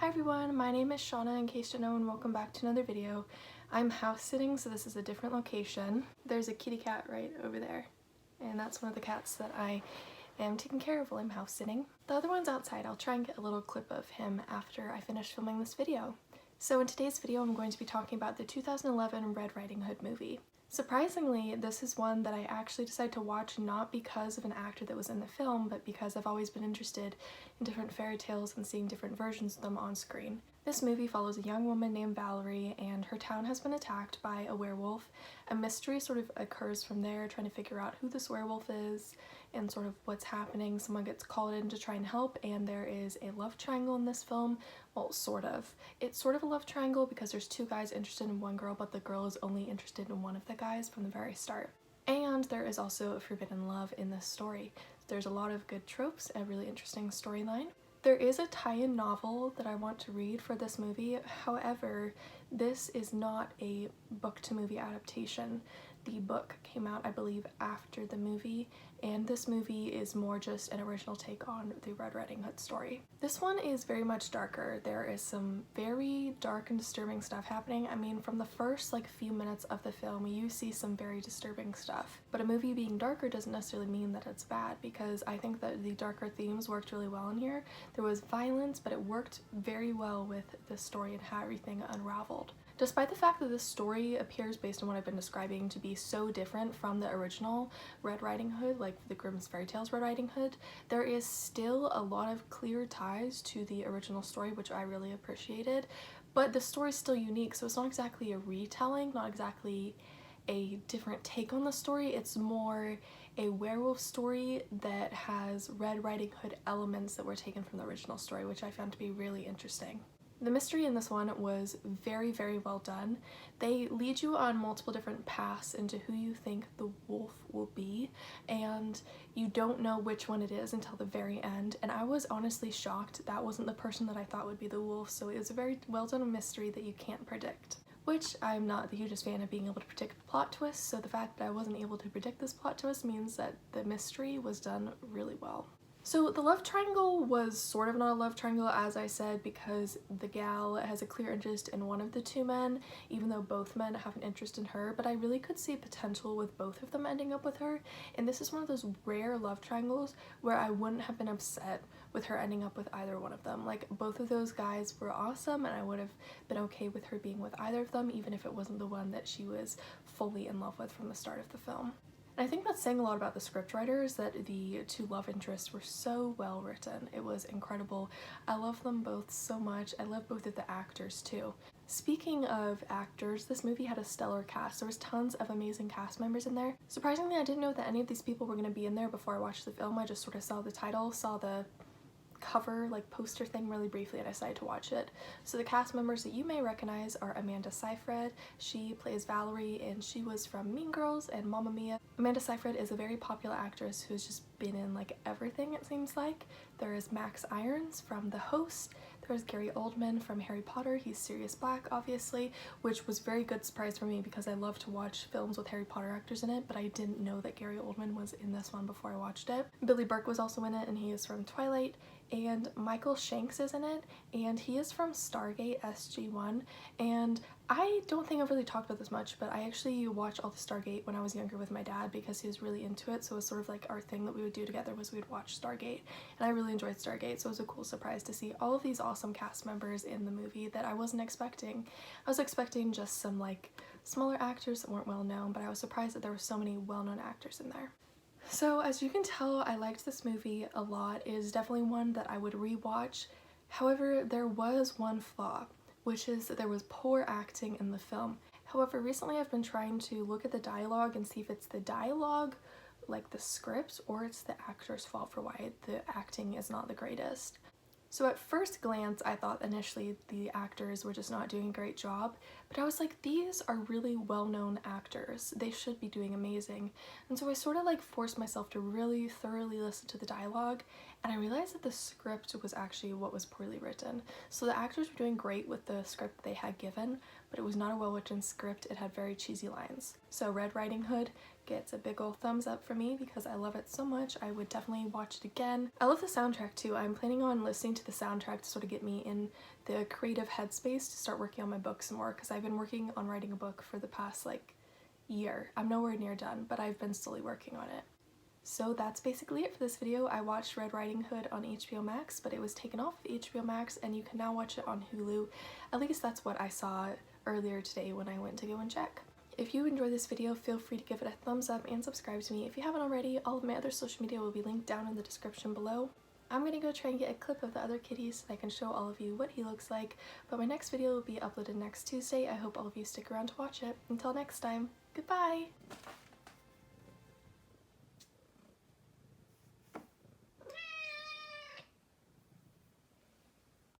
Hi everyone, my name is Shauna in case you don't know, and welcome back to another video. I'm house sitting, so this is a different location. There's a kitty cat right over there, and that's one of the cats that I am taking care of while I'm house sitting. The other one's outside. I'll try and get a little clip of him after I finish filming this video. So in today's video I'm going to be talking about the 2011 Red Riding Hood movie. Surprisingly, this is one that I actually decided to watch not because of an actor that was in the film, but because I've always been interested in different fairy tales and seeing different versions of them on screen. This movie follows a young woman named Valerie, and her town has been attacked by a werewolf. A mystery sort of occurs from there, trying to figure out who this werewolf is and sort of what's happening. Someone gets called in to try and help, and there is a love triangle in this film. Well, sort of. It's sort of a love triangle because there's two guys interested in one girl, but the girl is only interested in one of the guys from the very start. And there is also a forbidden love in this story. There's a lot of good tropes and a really interesting storyline. There is a tie-in novel that I want to read for this movie. However, this is not a book-to-movie adaptation. The book came out, I believe, after the movie, and this movie is more just an original take on the Red Riding Hood story. This one is very much darker. There is some very dark and disturbing stuff happening. I mean, from the first few minutes of the film, you see some very disturbing stuff. But a movie being darker doesn't necessarily mean that it's bad, because I think that the darker themes worked really well in here. There was violence, but it worked very well with the story and how everything unraveled. Despite the fact that this story appears, based on what I've been describing, to be so different from the original Red Riding Hood, like the Grimm's Fairy Tales Red Riding Hood, there is still a lot of clear ties to the original story, which I really appreciated. But the story is still unique, so it's not exactly a retelling, not exactly a different take on the story. It's more a werewolf story that has Red Riding Hood elements that were taken from the original story, which I found to be really interesting. The mystery in this one was very, very well done. They lead you on multiple different paths into who you think the wolf will be, and you don't know which one it is until the very end, and I was honestly shocked that wasn't the person that I thought would be the wolf, so it was a very well done mystery that you can't predict. Which I'm not the hugest fan of being able to predict plot twists, so the fact that I wasn't able to predict this plot twist means that the mystery was done really well. So the love triangle was sort of not a love triangle, as I said, because the gal has a clear interest in one of the two men, even though both men have an interest in her, but I really could see potential with both of them ending up with her, and this is one of those rare love triangles where I wouldn't have been upset with her ending up with either one of them. Like, both of those guys were awesome, and I would have been okay with her being with either of them, even if it wasn't the one that she was fully in love with from the start of the film. I think that's saying a lot about the scriptwriters, that the two love interests were so well written. It was incredible. I love them both so much. I love both of the actors too. Speaking of actors, this movie had a stellar cast. There was tons of amazing cast members in there. Surprisingly, I didn't know that any of these people were going to be in there before I watched the film. I just sort of saw the title, saw the cover poster thing really briefly, and I decided to watch it. So the cast members that you may recognize are Amanda Seyfried. She plays Valerie, and she was from Mean Girls and Mamma Mia. Amanda Seyfried is a very popular actress who's just been in everything, it seems like. There is Max Irons from The Host. There's Gary Oldman from Harry Potter. He's Sirius Black, obviously, which was a very good surprise for me because I love to watch films with Harry Potter actors in it, but I didn't know that Gary Oldman was in this one before I watched it. Billy Burke was also in it, and he is from Twilight. And Michael Shanks is in it, and he is from Stargate SG-1, and I don't think I've really talked about this much, but I actually watched all the Stargate when I was younger with my dad because he was really into it, so it was sort of our thing that we would do together was we'd watch Stargate, and I really enjoyed Stargate, so it was a cool surprise to see all of these awesome cast members in the movie that I wasn't expecting. I was expecting just some smaller actors that weren't well known, but I was surprised that there were so many well-known actors in there. So as you can tell, I liked this movie a lot. It is definitely one that I would rewatch. However, there was one flaw, which is that there was poor acting in the film. However, recently I've been trying to look at the dialogue and see if it's the dialogue, the script, or it's the actor's fault for why the acting is not the greatest. So at first glance, I thought initially the actors were just not doing a great job, but I was like, these are really well-known actors. They should be doing amazing. And so I sort of forced myself to really thoroughly listen to the dialogue, and I realized that the script was actually what was poorly written. So the actors were doing great with the script they had given, but it was not a well-written script. It had very cheesy lines. So Red Riding Hood gets a big ol' thumbs up for me because I love it so much. I would definitely watch it again. I love the soundtrack too. I'm planning on listening to the soundtrack to sort of get me in the creative headspace to start working on my book some more, because I've been working on writing a book for the past like year. I'm nowhere near done, but I've been slowly working on it. So that's basically it for this video. I watched Red Riding Hood on HBO Max, but it was taken off of HBO Max and you can now watch it on Hulu. At least that's what I saw earlier today when I went to go and check. If you enjoyed this video, feel free to give it a thumbs up and subscribe to me. If you haven't already, all of my other social media will be linked down in the description below. I'm gonna go try and get a clip of the other kitty so that I can show all of you what he looks like, but my next video will be uploaded next Tuesday. I hope all of you stick around to watch it. Until next time, goodbye!